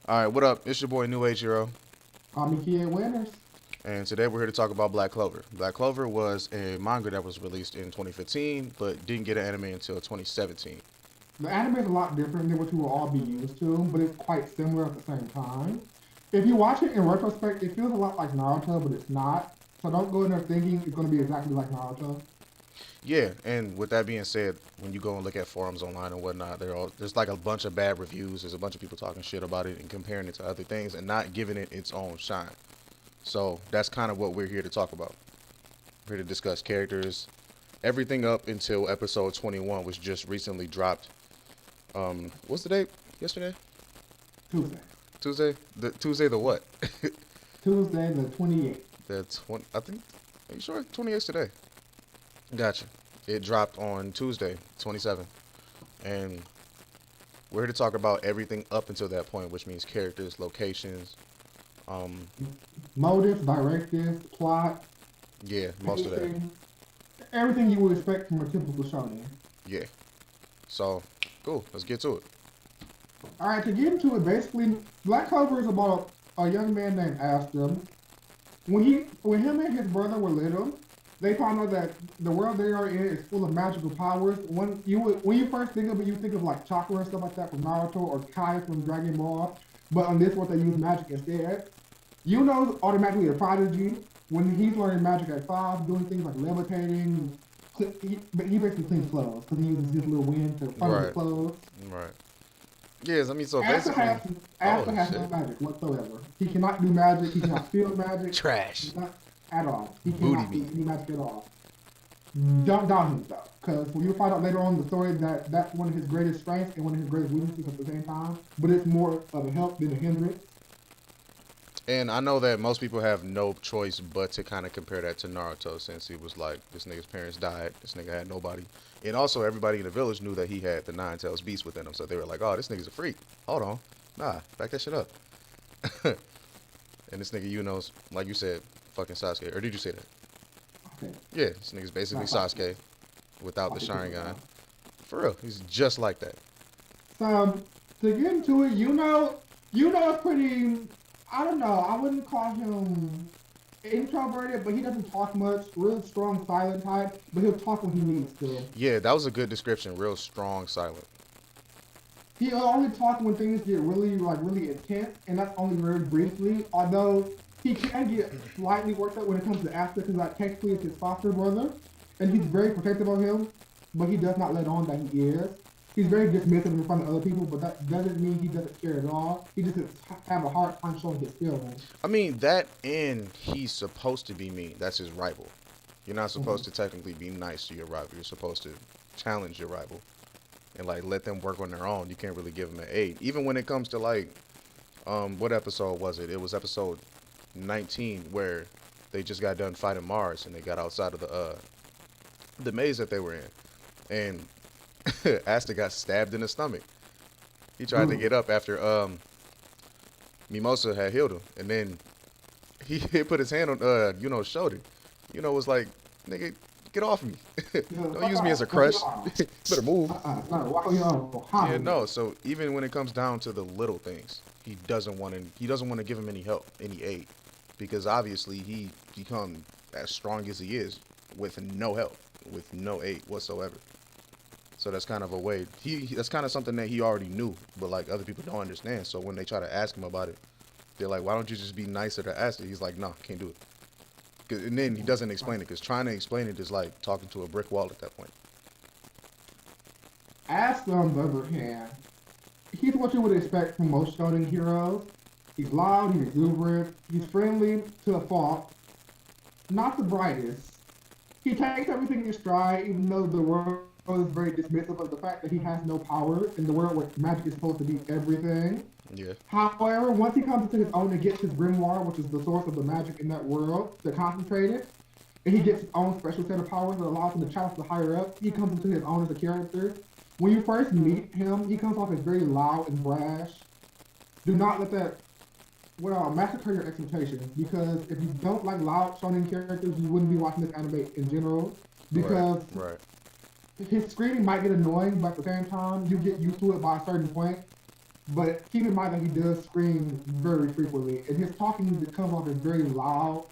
All right, what up? It's your boy New Age Hero, Call me Kid Winners. and today we're here to talk about Black Clover. Black Clover was a manga that was released in 2015, but didn't get an anime until 2017. The anime is a lot different than what you will all be used to, but it's quite similar at the same time. If you watch it in retrospect, it feels a lot like Naruto, but it's not. So don't go in there thinking it's going to be exactly like Naruto. Yeah, and with that being said, when you go and look at forums online and whatnot, there's like a bunch of bad reviews. There's a bunch of people talking shit about it and comparing it to other things and not giving it its own shine. So that's kind of what we're here to talk about. We're here to discuss characters, everything up until episode 21, which just recently dropped. What's the date? Yesterday? Tuesday. Tuesday? The Tuesday the what? Tuesday the 28th. The 20. I think. Are you sure? 28th today. Gotcha. It dropped on Tuesday, 27th, and we're here to talk about everything up until that point, which means characters, locations. Um, Motives, directives, plot, yeah, most of that. pacing, everything you would expect from a typical shonen. Yeah. So, cool. Let's get to it. All right, to get into it, basically, Black Clover is about a young man named Astor. When him and his brother were little, they found out that the world they are in is full of magical powers. When you first think of it, you think of like chakra and stuff like that from Naruto or Kai from Dragon Ball. But on this one, they use magic instead. You know, automatically a prodigy. When he's learning magic at 5, doing things like levitating, he basically cleans clothes because he uses his little wind to funnel his Right. clothes. Right. Yes. I mean, so Asta basically. has, Oh Asta has no shit. magic whatsoever. He cannot do magic. He cannot feel magic. Trash. Not at all. He Booty cannot do meat. any magic at all. Don't doubt him though, because when you find out later on in the story that that's one of his greatest strengths and one of his greatest weaknesses at the same time, but it's more of a help than a hindrance. And I know that most people have no choice but to kind of compare that to Naruto, since he was like, this nigga's parents died, this nigga had nobody. And also, everybody in the village knew that he had the Nine Tails Beast within him, so they were like, oh, this nigga's a freak. Hold on. Nah, back that shit up. And this nigga, like you said, fucking Sasuke. Or did you say that? Okay, Yeah, this nigga's basically not like Sasuke without the Sharingan. that. For real, he's just like that. So to get into it, it's pretty. I don't know. I wouldn't call him introverted, but he doesn't talk much. Real strong, silent type, but he'll talk when he needs to. Yeah, that was a good description. Real strong, silent. He only talks when things get really intense, and that's only very briefly. Although he can get slightly worked up when it comes to Asta, because like technically it's his foster brother, and he's very protective of him, but he does not let on that he is. He's very dismissive in front of other people, but that doesn't mean he doesn't care at all. He just have a hard time showing his feelings. I mean, that and he's supposed to be mean. That's his rival. You're not Mm-hmm. supposed to technically be nice to your rival. You're supposed to challenge your rival and like let them work on their own. You can't really give them an aid. Even when it comes to like, what episode was it? It was episode 19 where they just got done fighting Mars and they got outside of the maze that they were in, and Asta got stabbed in the stomach. He tried to Ooh. get up after Mimosa had healed him, and then he put his hand on shoulder. Was like, nigga, get off me. Don't use me as a crutch. Better move. No, why you on Yeah, hobby? no. So even when it comes down to the little things, he doesn't want to give him any help, any aid, because obviously he become as strong as he is with no help, with no aid whatsoever. So that's kind of a way. That's kind of something that he already knew, but like other people don't understand. So when they try to ask him about it, they're like, "Why don't you just be nicer to Asta?" He's like, "Nah, can't do it." And then he doesn't explain it because trying to explain it is like talking to a brick wall at that point. Asta, on the other hand, he's what you would expect from most shonen heroes. He's loud, he's exuberant, he's friendly to a fault, not the brightest. He takes everything in stride, even though the world is very dismissive of the fact that he has no power in the world where magic is supposed to be everything. Yeah, However, once he comes into his own and gets his grimoire, which is the source of the magic in that world, to concentrate it, and he gets his own special set of powers that allows him to challenge the higher up, he comes into his own as a character. When you first meet him, he comes off as very loud and brash. Do not let that, massacre your expectations, because if you don't like loud shonen characters, you wouldn't be watching this anime in general, right, because right. his screaming might get annoying, but at the same time, you get used to it by a certain point. But keep in mind that he does scream very frequently, and his talking comes off as very loud,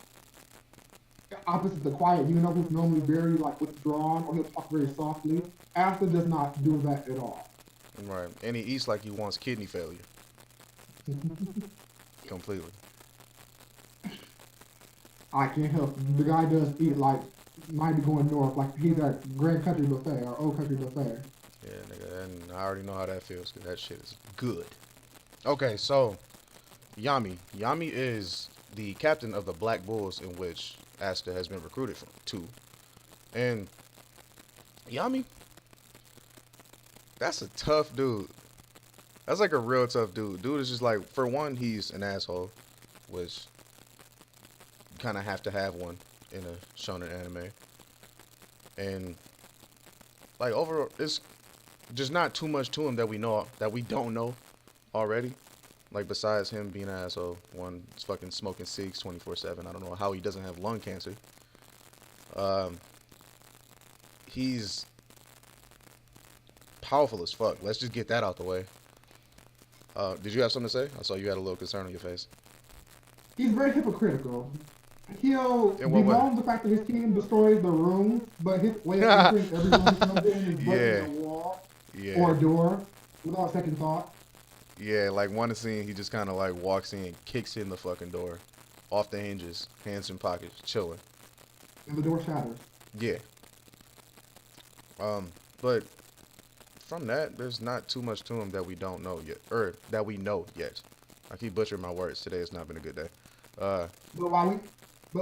opposite the quiet. You know, who's normally very like withdrawn, or he'll talk very softly. Asta does not do that at all. Right. And he eats like he wants kidney failure. Completely. I can't help. The guy does eat like might be going north, like he's at Grand Country Buffet or Old Country Buffet. Yeah, nigga. And I already know how that feels because that shit is good. Okay, so Yami. Yami is the captain of the Black Bulls in which Asta has been recruited from to. And Yami, that's a tough dude. That's like a real tough dude. Dude is just like, for one, he's an asshole, which you kind of have to have one in a shonen anime. And like overall, it's just not too much to him that we know that we don't know already. Like besides him being an asshole, one is fucking smoking cigs 24/7. I don't know how he doesn't have lung cancer. Um, he's powerful as fuck. Let's just get that out the way. Did you have something to say? I saw you had a little concern on your face. He's very hypocritical. He'll In what way? bemoan the fact that his team destroys the rooms, but his way of entering every room he comes in is Yeah. breaking a wall Yeah. or a door without second thought, Yeah, like one scene, he just kind of like walks in, kicks in the fucking door, off the hinges, hands in pockets, chilling. and the door shatters. Yeah. But from that, there's not too much to him that we don't know yet, or that we know yet. I keep butchering my words. Today has not been a good day. Uh, But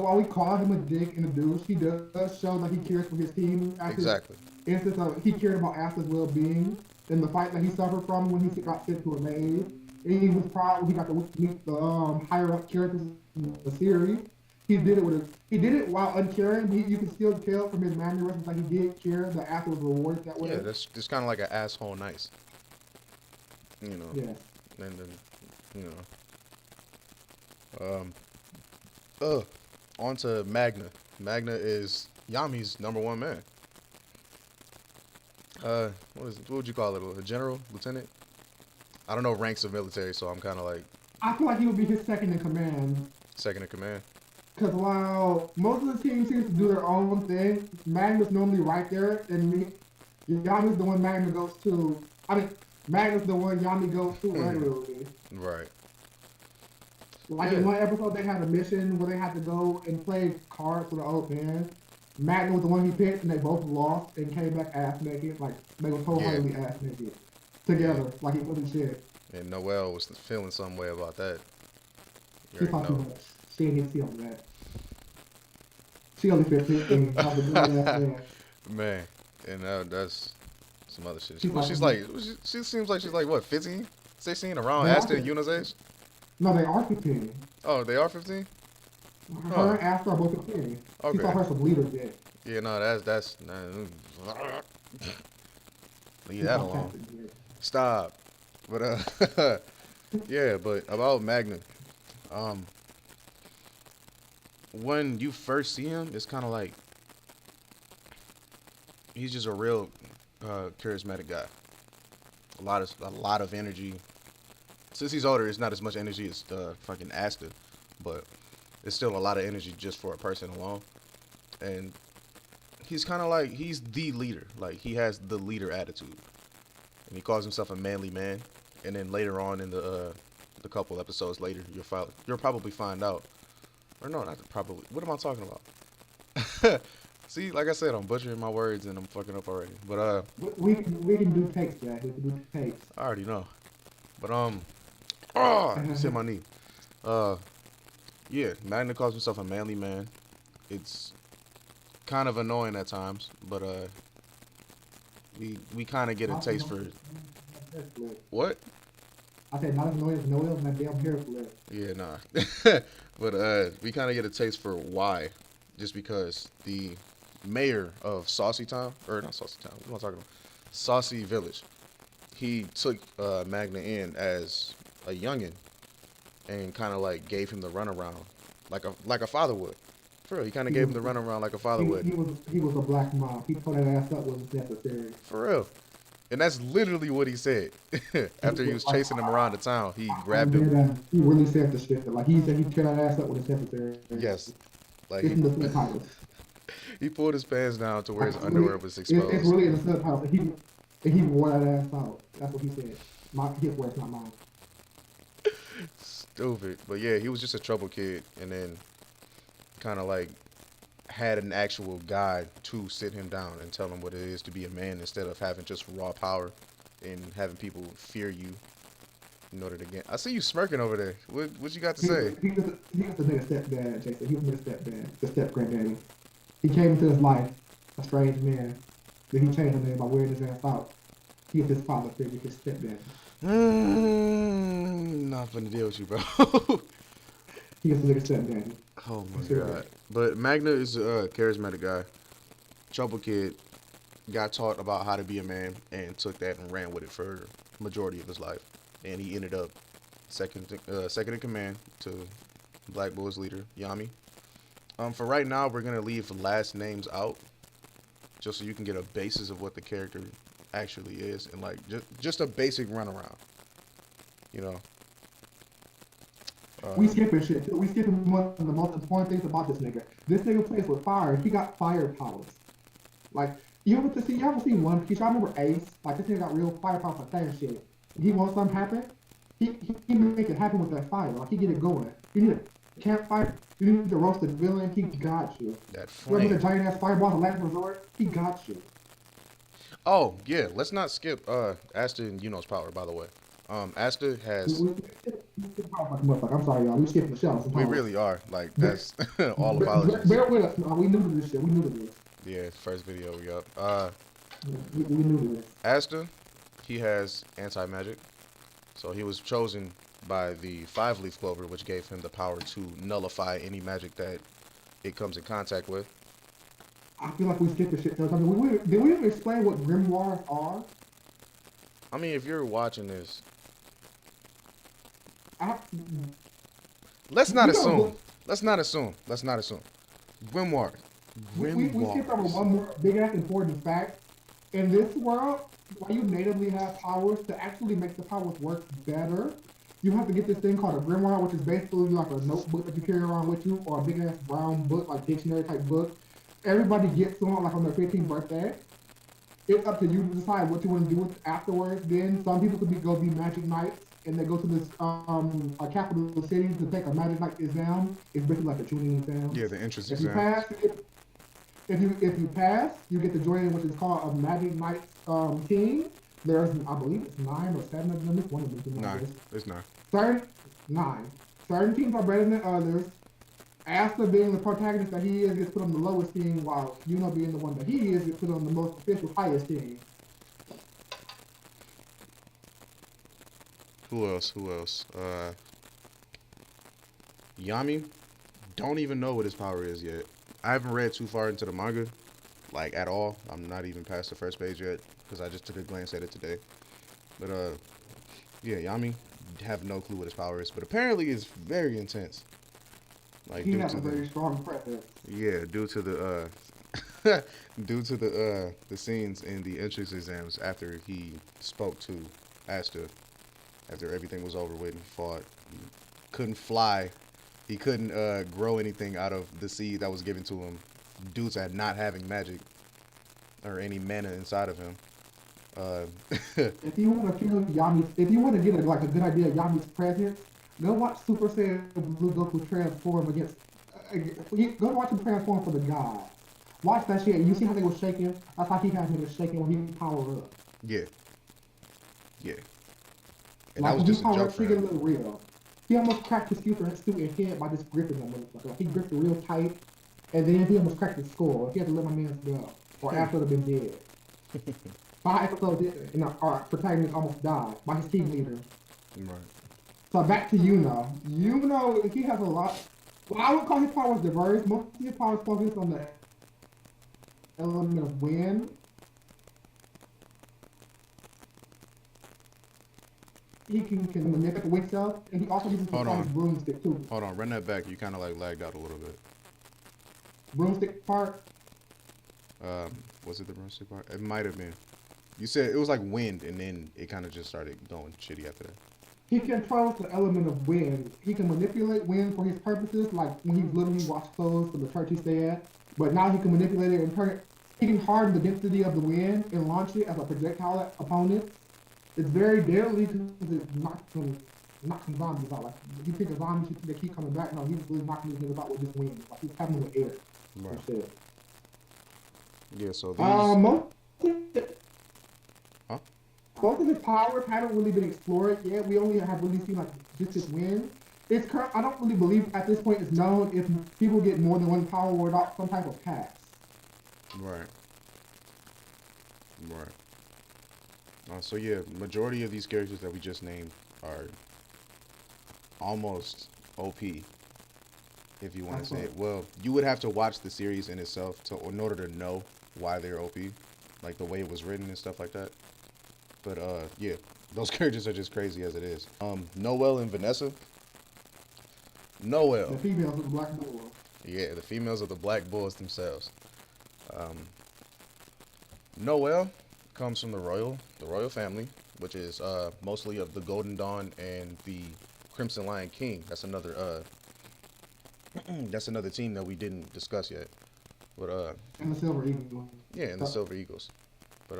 while we call him a dick and a douche, he does show that he cares for his team. As his exactly. instance of he cared about Asta's well-being in the fight that he suffered from when he got sent to a maze. And he was proud when he got to meet the higher up characters in the series. He did it while uncaring. You can still tell from his mannerisms that he did care that Asta was rewarded that way. Yeah, that's just kind of like an asshole nice. You know. Yeah. And then, you know. On to Magna. Magna is Yami's #1 man. What would you call it? A general? Lieutenant? I don't know ranks of military, so I'm kind of like I feel like he would be his second in command. second in command. Because while most of the team seems to do their own thing, Magnus normally right there, and Yami's the one Magna goes to. I mean, Magnus the one Yami goes to regularly. Right. Like Yeah. in one episode, they had a mission where they had to go and play cards with the old man. Magna was the one he picked, and they both lost and came back ass naked. Like they were wholeheartedly ass naked together, like he wasn't shit. And Noelle was feeling some way about that. You She already thought too know. much. She didn't see on that. She only 15. Probably good ass man. Man, and that's some other shit. She's Well, like- she's like, she seems like she's like what, 15, 16, around Yeah. Asta and Yuna's age. No, they are 15. Oh, they are 15. Her Huh. and Asta are both 15. She Okay. saw her some leader dick. Yeah, no, that's leave that alone. Stop. But yeah, but about Magna, when you first see him, it's kind of like he's just a real charismatic guy. A lot of energy. Since he's older, it's not as much energy as fucking Asta, but it's still a lot of energy just for a person alone. And he's kind of like he's the leader. Like he has the leader attitude, and he calls himself a manly man. And then later on in the couple episodes later, you'll probably find out. Or no, not probably. What am I talking about? See, like I said, I'm butchering my words and I'm fucking up already. But We can do takes, Jack. We can do takes. I already know. But it's hit my knee. Yeah, Magna calls himself a manly man. It's kind of annoying at times, but we kind of get a taste for what? I said not as annoying as Noel and that damn hair flip. Yeah, nah. But we kind of get a taste for why, just because the mayor of Saucy Town, or not Saucy Town, what am I talking about? Saucy Village. He took Magna in as a youngin and kind of like gave him the runaround, like a father would. For real, he kind of gave him the runaround like a father would. He was a black mom. He put that ass up when it was necessary. For real. And that's literally what he said. After he was Like, chasing him around the town, he I'm grabbed him. dead ass. He really said the shit. Like he said, he tear that ass up with his necessary. Yes, like It's in the subtitles. he pulled his pants down to where Like his it's underwear really, was it's exposed. really in the subtitles. And he wore that ass out. That's what he said. My his words, not mine. Stupid. But yeah, he was just a trouble kid, and then kind of like had an actual guide to sit him down and tell him what it is to be a man instead of having just raw power and having people fear you in order to get. I see you smirking over there. What you got to say? He was the nigga stepdad, Jason. He was the stepdad, the step granddaddy. He came into his life a strange man. Then he changed his name by wearing his ass out. He is his father figure, his stepdad. Not gonna deal with you, bro. He is the nigga stepdaddy. Oh my Consider god. that. But Magna is a charismatic guy. Trouble kid. Got taught about how to be a man and took that and ran with it for majority of his life. And he ended up second in command to Black Bull's leader, Yami. For right now, we're gonna leave last names out, just so you can get a basis of what the character actually is, and like just a basic runaround. You know. We skipping shit too. We skipping one of the most important things about this nigga. This nigga plays with fire. He got fire powers. Like you ever seen One Piece? I remember Ace. Like this nigga got real fire powers like that and shit. He wants something happen. He make it happen with that fire. Like he get it going. You need a campfire. You need to roast the villain. He got you. That Remember the flame. giant ass fireball, the last resort? He got you. Oh yeah, let's not skip Asta and Yuno's power. By the way, Asta has. We skip power like a motherfucker. I'm sorry, y'all. We skipping the show We sometimes. really are like Bear, that's all apologies. bear with us. Man. We new to this shit. We new to this. Yeah, first video we up. We new to this. Asta, he has anti magic, so he was chosen by the five-leaf clover, which gave him the power to nullify any magic that it comes in contact with. I feel like we skipped the shit. I mean, did we even explain what grimoires are? I mean, if you're watching this, I, let's not we don't assume. look. Let's not assume. Let's not assume. Grimoire. We skipped over Grimoires. one more big ass important fact. In this world, while you natively have powers, to actually make the powers work better, you have to get this thing called a grimoire, which is basically like a notebook that you carry around with you, or a big ass brown book, like dictionary type book. Everybody gets one like on their 15th birthday. It's up to you to decide what you want to do with it afterwards. Then some people could go be magic knights, and they go to this a capital city to take a magic knight exam. It's basically like a tuning exam. Yeah, the entrance If you exam. pass, if you pass, you get to join which is called a magic knights team. There's I believe it's 9 or 7 of them. It's one of them. Nine. It's nine. Certain 9. Certain teams are better than others. Asta being the protagonist that he is, gets put on the lowest team, while Yuno being the one that he is, gets put on the most official highest team. Who else? Who else? Yami. Don't even know what his power is yet. I haven't read too far into the manga, like at all. I'm not even past the first page yet because I just took a glance at it today. But yeah, Yami have no clue what his power is, but apparently it's very intense. Like He due has to a the very strong presence. yeah, due to the due to the scenes in the entrance exams after he spoke to Asta after everything was over with and fought. He couldn't fly. He couldn't grow anything out of the seed that was given to him due to not having magic or any mana inside of him. Uh, If you want to feel Yami, if you want to get like a good idea of Yami's presence, go watch Super Saiyan Blue Goku transform against. Go watch him transform for the god. Watch that shit. You see how they were shaking? That's how he has been shaking when he powered up. yeah, yeah. And Like that was when he just a powered joke up, for she get a him. little real. He almost cracked his stupid head by just gripping that motherfucker. Like he gripped it real tight, and then he almost cracked his skull. He had to let my man go, or after would have been dead. 5 episodes in, our protagonist almost died by his team leader. Right. So back to Yuno. Yuno, he has a lot. Well, I would call his powers diverse. Most of his powers focus on the element of wind. He can manipulate himself, and he also uses Hold his on. broomstick too. Hold on, run that back. You kind of like lagged out a little bit. Broomstick part. Was it the broomstick part? It might have been. You said it was like wind, and then it kind of just started going shitty after that. He controls the element of wind. He can manipulate wind for his purposes, like when he's literally wash clothes for the church he stay at. But now he can manipulate it and turn it. He can harden the density of the wind and launch it as a projectile at opponents. It's very deadly because it knocks some zombies out. Like you think of zombies, they keep coming back. No, he's really knocking these niggas out with this wind. Like he's having with air Right. and shit. Yeah. So these. Most Huh? both of his powers haven't really been explored yet. We only have really seen like just his wind. I don't really believe at this point it's known if people get more than one power without some type of tax. Right. Right. So yeah, majority of these characters that we just named are almost OP, if you want to say it. Well, you would have to watch the series in itself in order to know why they're OP, like the way it was written and stuff like that. But yeah, those characters are just crazy as it is. Noelle and Vanessa. The Noelle, females with the black bull. yeah, the females of the Black Bulls themselves. Um, Noelle comes from the royal family, which is mostly of the Golden Dawn and the Crimson Lion King. That's another team that we didn't discuss yet. But And the silver eagle. yeah, and the Silver Eagles. But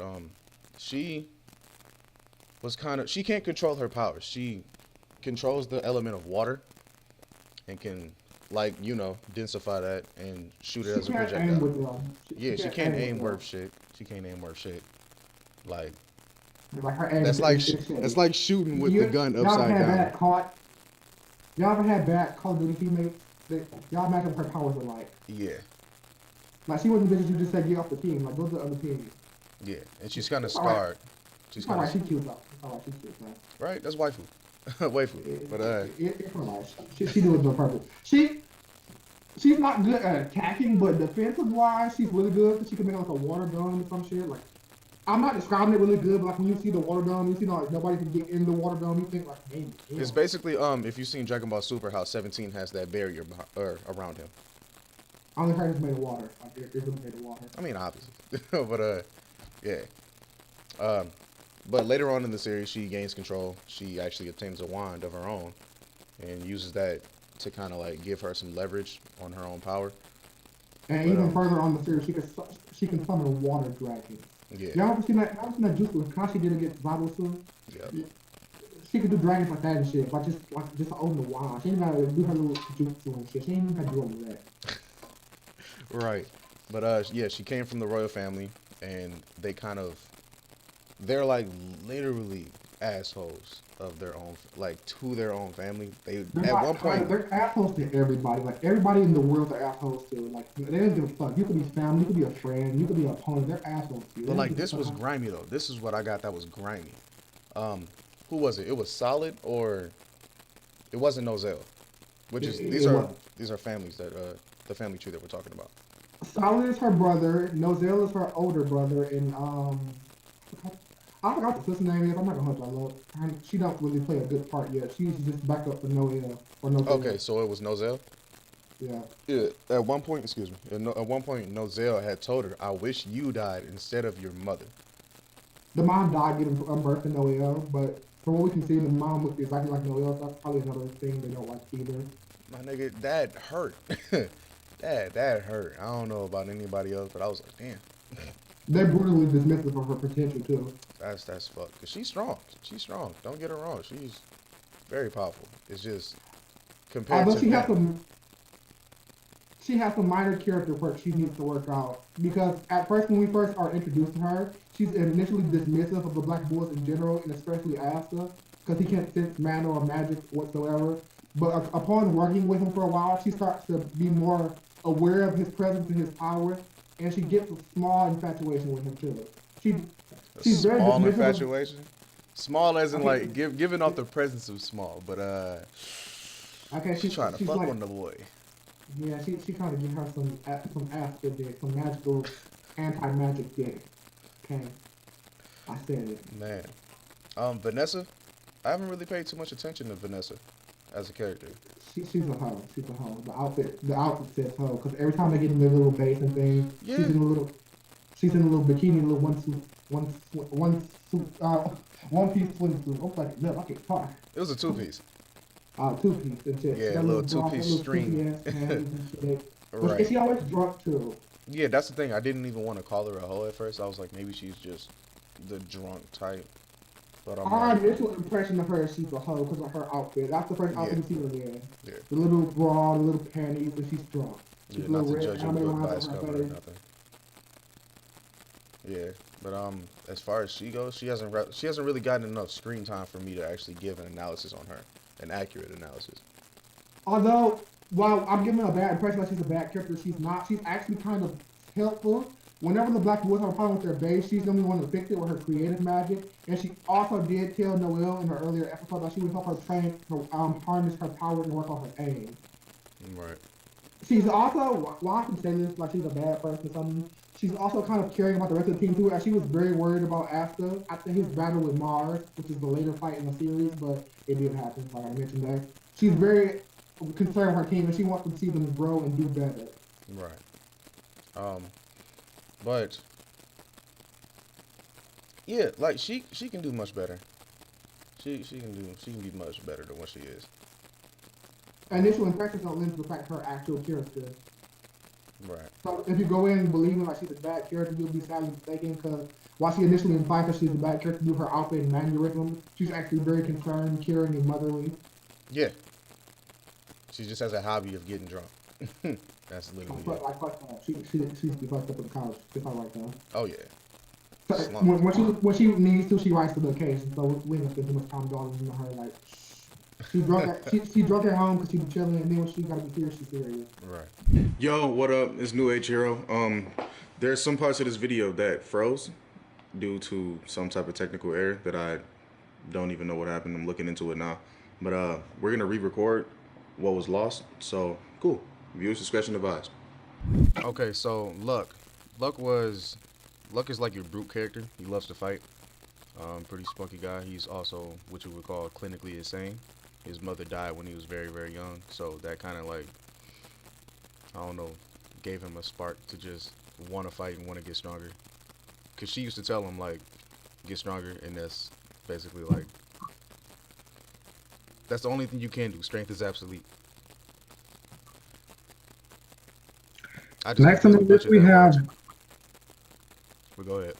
she she can't control her powers. She controls the element of water and can densify that and shoot it She as a can't aim projectile. with them. Yeah, she can't aim worth shit. She can't aim worth shit. Like Like her aim that's is like shitty. that's like shooting with the gun y'all upside ever had down. bad caught? Y'all ever had bad Call of Duty teammates? Y'all imagine what her powers were like. Yeah, Like she wasn't bitches who just said get off the team. Like those are the other teams. yeah, and she's kind of It's all right. scarred. She's It's alright, kind she cute though. It's alright, she's cute, man. of right. That's waifu, waifu. But It's alright. She do it on purpose. She's not good at attacking, but defensive wise, she's really good because she can make like a water gun or some shit. Like I'm not describing it really good, but like when you see the water dome, you see like nobody can get in the water dome. You think like, damn. it's basically if you've seen Dragon Ball Super, how 17 has that barrier around him. Only her is made of water. Like it's really made of water. I mean, obviously, but yeah. But later on in the series, she gains control. She actually obtains a wand of her own, and uses that to kind of like give her some leverage on her own power. And But, even further on the series, she can summon water dragons. Yeah, Y'all ever seen that? Y'all ever seen that juice with Kashi did against Zabusu? yeah, She could do dragons like that and shit, but just to own the wand. She ain't gotta do her little jutsu and shit. She ain't even gotta do all of that. right. But yeah, she came from the royal family, and they're like literally assholes of their own, like to their own family. They They're at not one point, they're assholes to everybody. Like everybody in the world are assholes to. Like they don't give a fuck. You could be family, you could be a friend, you could be an opponent. They're assholes to you. but like this was grimy though. This is what I got that was grimy. Who was it? It was Solid, or it wasn't Nozel. Which is these are families that the family tree that we're talking about. Solid is her brother. Nozel is her older brother, and I forgot the sister's name is. I'm not gonna hunt y'all up. She don't really play a good part yet. She's just back up for Noel or Nozel. Okay, so it was Nozel. Yeah. Yeah. At one point, excuse me. At one point, Nozel had told her, "I wish you died instead of your mother." The mom died giving birth to Noel, but from what we can see, the mom looks exactly like Noel. So that's probably another thing they don't like either. My nigga, that hurt. that hurt. I don't know about anybody else, but I was like, damn. They're brutally dismissive of her potential too. That's fuck. Cause she's strong. She's strong. Don't get her wrong. She's very powerful. It's just compared Although to that. she has some minor character work she needs to work out. Because at first, when we first are introduced to her, she's initially dismissive of the Black Bulls in general, and especially Asta, because he can't sense mana or magic whatsoever. But upon working with him for a while, she starts to be more aware of his presence and his power, and she gets a small infatuation with him too. She's very Small dismissive. infatuation. Small as in Okay. like giving off the presence of small, but Okay, she's trying to she's fuck like, on the boy. yeah, she kind of give her some acid dick, some magical anti-magic dick. Okay, I said it. Man. Vanessa, I haven't really paid too much attention to Vanessa as a character. She's a hoe. She's a hoe. The outfit says hoe because every time they get in their little base and things, Yeah. she's in a little. She's in a little bikini, a little one piece swimsuit. Oh, like no, I can't talk. It was a two piece. Two piece and shit. She Yeah, a got a little little two bra, a piece little string. kinky ass panties and shit. But Right. she always drunk too. Yeah, that's the thing. I didn't even want to call her a hoe at first. I was like, maybe she's just the drunk type. But I'm Our like, initial impression of her is she's a hoe because of her outfit. That's the first yeah, outfit we see her in. yeah, The little bra, the little panties, and she's drunk. She's yeah. a Not little to red judge a anime book lines by its on her cover or face. nothing. Yeah, but as far as she goes, she hasn't really gotten enough screen time for me to actually give an analysis on her, an accurate analysis. Although, while I'm giving her a bad impression that she's a bad character, she's not. She's actually kind of helpful. Whenever the Black Boys have a problem with their base, she's the only one to fix it with her creative magic. And she also did tell Noelle in her earlier episode that she would help her train to harness her power and work on her aim. Right. She's also, while I can say this, like she's a bad person or something, she's also kind of caring about the rest of the team too, as she was very worried about Asta after his battle with Mars, which is the later fight in the series, but it didn't happen, like I mentioned there. She's very concerned with her team, and she wants to see them grow and do better. Right. Um, but yeah, like she can do much better. She can be much better than what she is. Initial impressions don't lend to the fact her actual character. Right. So if you go in believing like she's a bad character, you'll be sadly mistaken because while she initially implies that she's a bad character due to her outfit and mannerism, she's actually very concerned, caring, and motherly. Yeah. She just has a hobby of getting drunk. That's literally But it. like fuck that. She's be fucked up in college if I like that. Oh yeah. So Slump. when she needs to, she writes the bookcase, and so we don't spend too much time dwelling on her. Like she drunk at home because she be chilling, and then when she gotta be serious, she's serious. Right. Yo, what up? It's New Age Hero. There's some parts of this video that froze due to some type of technical error that I don't even know what happened. I'm looking into it now. But we're gonna re-record what was lost. So cool. Viewers discretion advised. Okay, so Luck is like your brute character. He loves to fight. Pretty spunky guy. He's also what you would call clinically insane. His mother died when he was very, very young, so that kind of like, I don't know, gave him a spark to just want to fight and want to get stronger. Cause she used to tell him like, get stronger, and that's basically like, that's the only thing you can do. Strength is absolute. I just Next on the list we have. Well, go ahead.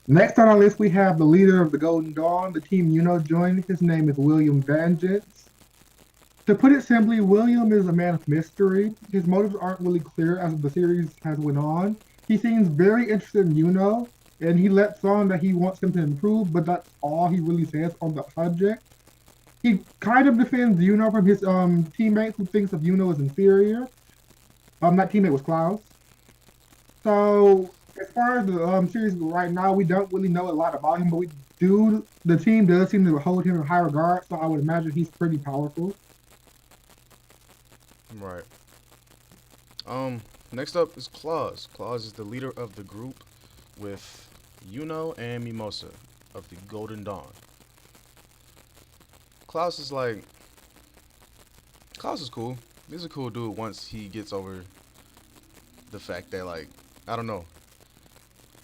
Next on our list, we have the leader of the Golden Dawn, the team joined. His name is William Vengeance. To put it simply, William is a man of mystery. His motives aren't really clear as the series has went on. He seems very interested in and he lets on that he wants him to improve, but that's all he really says on the subject. He kind of defends from his teammate who thinks of as inferior. That teammate was Klaus. So as far as the series right now, we don't really know a lot about him, but the team does seem to hold him in high regard, so I would imagine he's pretty powerful. Right. Next up is Claus. Claus is the leader of the group with and Mimosa of the Golden Dawn. Klaus is cool. He's a cool dude once he gets over the fact that, like, I don't know,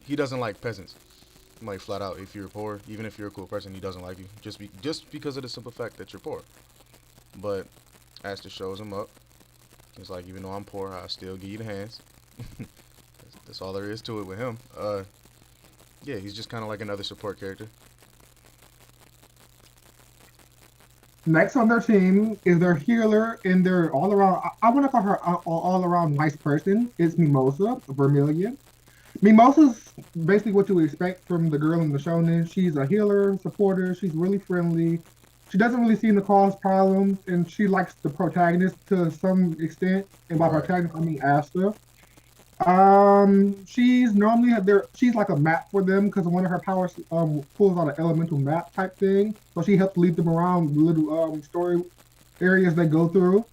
he doesn't like peasants. Like, flat out, if you're poor, even if you're a cool person, he doesn't like you just because of the simple fact that you're poor. But Asta shows him up. It's like, even though I'm poor, I still give you the hands. That's all there is to it with him. Yeah, he's just kind of like another support character. Next on their team is their healer and their all-around, I want to call her all-around nice person. It's Mimosa, Vermilion. Mimosa's basically what you would expect from the girl in the shonen. She's a healer, supporter, she's really friendly. She doesn't really seem to cause problems, and she likes the protagonist to some extent. And by protagonist, I mean Asta. She's normally she's like a map for them because one of her powers pulls out an elemental map type thing. So she helps lead them around the little story areas they go through.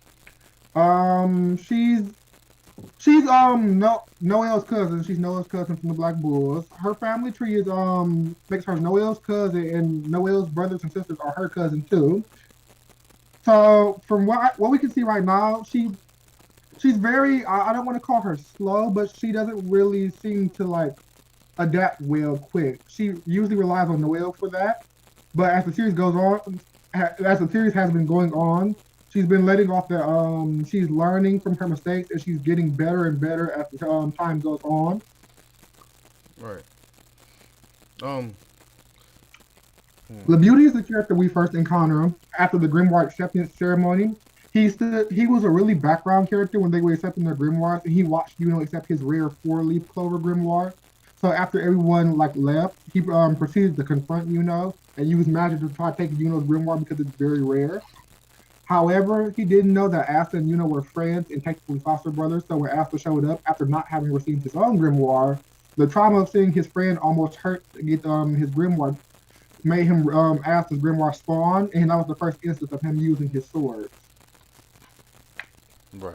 She's Noelle's cousin. She's Noelle's cousin from the Black Bulls. Her family tree is makes her Noelle's cousin, and Noelle's brothers and sisters are her cousin too. So from what we can see right now, she's very. I don't want to call her slow, but she doesn't really seem to like adapt well quick. She usually relies on Noelle for that. But as the series goes on, as the series has been going on, she's been letting off the she's learning from her mistakes and she's getting better and better as the time goes on. Right. Um. Hmm. Beauty is the character we first encounter him after the Grimoire acceptance ceremony. He was a really background character when they were accepting their grimoires, and he watched accept his rare four-leaf clover grimoire. So after everyone like left, he proceeded to confront and use magic to try to take Yuno's grimoire because it's very rare. However, he didn't know that Asta and Yuno were friends and technically foster brothers. So when Asta showed up after not having received his own grimoire, the trauma of seeing his friend almost hurt to get his grimoire made him ask his grimoire spawn, and that was the first instance of him using his sword. Right.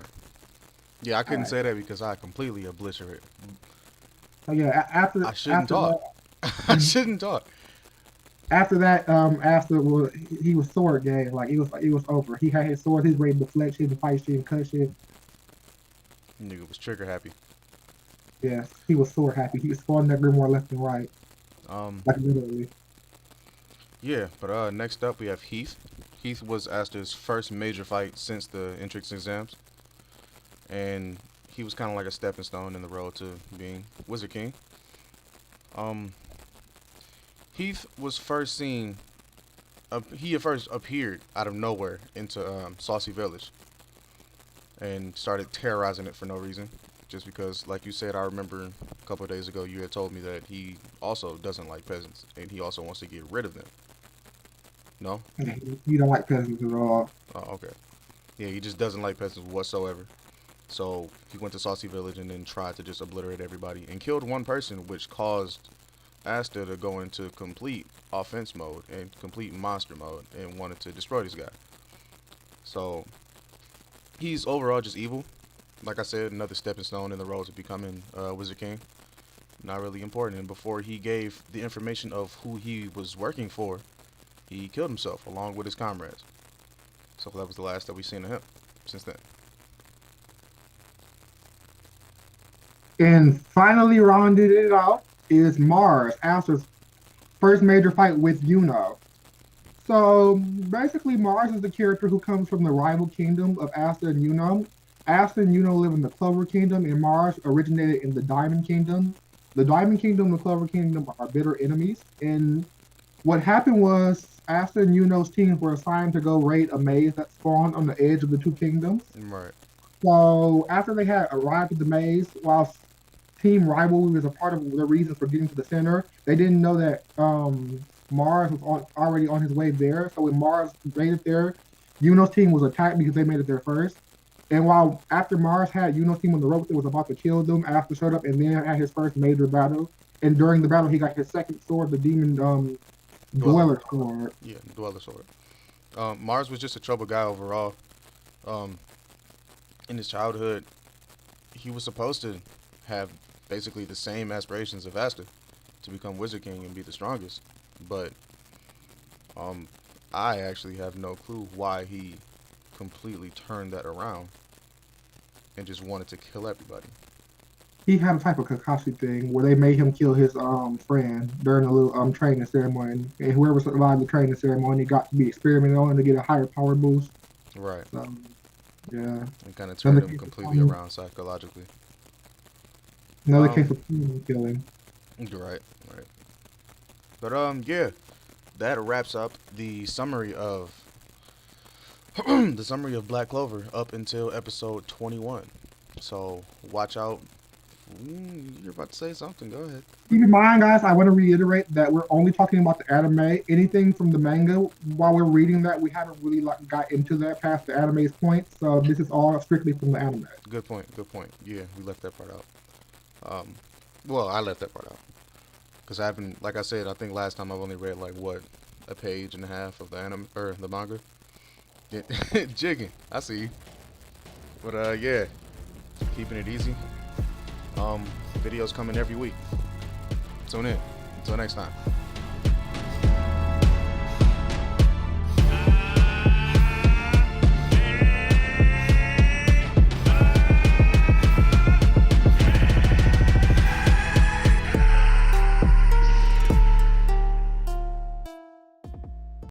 Yeah, I All couldn't right. say that because I completely obliterate. So yeah, I shouldn't talk. I shouldn't talk. after he was sword game. Like it was over. He had his sword, he's ready to deflect shit, and fight shit, and cut shit. Nigga was trigger happy. Yes, he was sword happy. He was spawning that grimoire left and right, Um. like literally. Yeah, but next up we have Heath. Heath was Asta's first major fight since the entrance exams, and he was kind of like a stepping stone in the road to being Wizard King. Um. Heath was first seen. He at first appeared out of nowhere into Saucy Village and started terrorizing it for no reason. Just because, like you said, I remember a couple of days ago you had told me that he also doesn't like peasants and he also wants to get rid of them. No? You don't like peasants at all. Oh, okay. Yeah, he just doesn't like peasants whatsoever. So he went to Saucy Village and then tried to just obliterate everybody and killed one person, which caused Asta to go into complete offense mode and complete monster mode and wanted to destroy this guy. So he's overall just evil. Like I said, another stepping stone in the road to becoming Wizard King. Not really important. And before he gave the information of who he was working for, he killed himself along with his comrades. So that was the last that we've seen of him since then. And finally rounded it out is Mars, Asta's first major fight with Yuno. So basically, Mars is the character who comes from the rival kingdom of Asta and Yuno. Asta and Yuno live in the Clover Kingdom, and Mars originated in the Diamond Kingdom. The Diamond Kingdom and the Clover Kingdom are bitter enemies. And what happened was Asta and Yuno's teams were assigned to go raid a maze that spawned on the edge of the two kingdoms. Right. So after they had arrived at the maze, while Team Rivalry was a part of the reasons for getting to the center, they didn't know that Mars was already on his way there. So when Mars made it there, Yuno's team was attacked because they made it there first. And while after Mars had Yuno's team on the ropes, it was about to kill them. After showed up and then had his first major battle. And during the battle, he got his second sword, the Demon Dweller sword. Yeah, Dweller sword. Mars was just a trouble guy overall. Um, in his childhood, he was supposed to have basically the same aspirations of Asta to become Wizard King and be the strongest. But um, I actually have no clue why he completely turned that around and just wanted to kill everybody. He had a type of Kakashi thing where they made him kill his friend during a little training ceremony, and whoever survived the training ceremony got to be experimented on to get a higher power boost. Right. So, yeah. And kind of turned him completely around psychologically. Another case of killing. Right, right. But yeah, that wraps up the summary of the summary of Black Clover up until episode 21. So watch out. You're about to say something. Go ahead. Keep in mind, guys, I want to reiterate that we're only talking about the anime. Anything from the manga, while we're reading that, we haven't really got into that past the anime's point. So this is all strictly from the anime. Good point. Good point. Yeah, we left that part out. Well, I left that part out because I haven't, like I said, I think last time I've only read like what, a page and a half of the anime or the manga. Yeah, jigging. I see you. But yeah, keeping it easy. Videos coming every week. Tune in. Until next time.